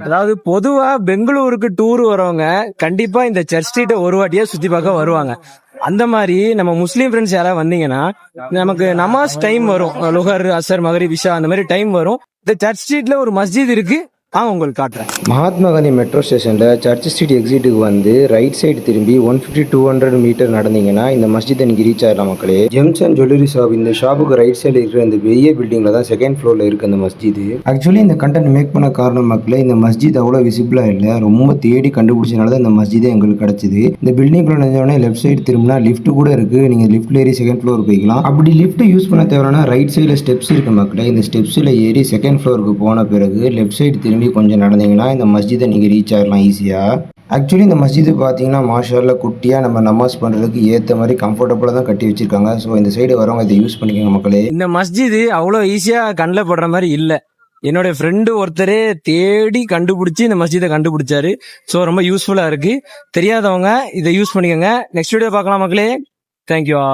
அதாவது பொதுவா பெங்களூருக்கு டூர் வரவங்க கண்டிப்பா இந்த சர்ச் ஸ்ட்ரீட்டை ஒரு வாட்டியா சுத்தி பார்க்க வருவாங்க. அந்த மாதிரி நம்ம முஸ்லீம் ஃப்ரெண்ட்ஸ் யாராவது வந்தீங்கன்னா நமக்கு நமாஸ் டைம் வரும், லுகர் அசர் மகரிப் இஷா அந்த மாதிரி டைம் வரும். இந்த சர்ச் ஸ்ட்ரீட்ல ஒரு மஸ்ஜித் இருக்கு, உங்களுக்கு காட்டுறேன். மகாத்மா காந்தி மெட்ரோ ஸ்டேஷனில் சர்ச் ஸ்ட்ரீட் எக்ஸிட்டுக்கு வந்து ரைட் சைடு திரும்பி 150-200 மீட்டர் நடந்தீங்கன்னா இந்த மஸ்ஜிதை நீங்கள் ரீச் ஆகலாம் மக்களே. ஜெம்ஸ் அண்ட் ஜுவல்லரி ஷாப், இந்த ஷாப்புக்கு ரைட் சைடில் இருக்கிற இந்த பெரிய பில்டிங்கில் தான் செகண்ட் ஃப்ளோரில் இருக்குது அந்த மஸ்ஜிது. ஆக்சுவலி இந்த கண்டென்ட் மேக் பண்ண காரணம் மக்களே, இந்த மஸ்ஜித் அவ்வளோ விசிபிளாக இல்லை, ரொம்ப தேடி கண்டுபிடிச்சனால தான் இந்த மஸ்ஜிதே எங்களுக்கு கிடச்சிது. இந்த பில்டிங்குள்ள நினைஞ்சோடனே லெஃப்ட் சைடு திரும்பினா லிஃப்ட் கூட இருக்குது, நீங்கள் லிஃப்ட்ல ஏறி செகண்ட் ஃப்ளோர் போய்க்கலாம். அப்படி லிஃப்ட் யூஸ் பண்ண தேவைன்னா ரைட் சைடில் ஸ்டெப்ஸ் இருக்குது மக்களே. இந்த ஸ்டெப்ஸில் ஏறி செகண்ட் ஃப்ளோருக்கு போன பிறகு லெஃப்ட் சைடு திரும்பி கொஞ்சம் நடந்தீங்கன்னா இந்த மஸ்ஜிதை நீங்கள் ரீச் ஆகலாம் ஈஸியா. ஆக்சுவலி இந்த மஸ்ஜிது பார்த்தீங்கன்னா மாஷாஅல்லாஹ் குட்டியாக நம்ம நமாஸ் பண்ணுறதுக்கு ஏற்ற மாதிரி கம்ஃபர்டபுளாக தான் கட்டி வச்சிருக்காங்க. ஸோ இந்த சைடு வரவங்க இதை யூஸ் பண்ணிக்கோங்க மக்களே. இந்த மஸ்ஜிது அவ்வளோ ஈஸியா கண்ணில் படுற மாதிரி இல்லை. என்னோட ஃப்ரெண்டு ஒருத்தரே தேடி கண்டுபிடிச்சி இந்த மஸ்ஜிதை கண்டுபிடிச்சாரு. ஸோ ரொம்ப யூஸ்ஃபுல்லா இருக்கு. தெரியாதவங்க இதை யூஸ் பண்ணிக்கோங்க. நெக்ஸ்ட் வீடியோ பார்க்கலாம் மக்களே. Thank you all.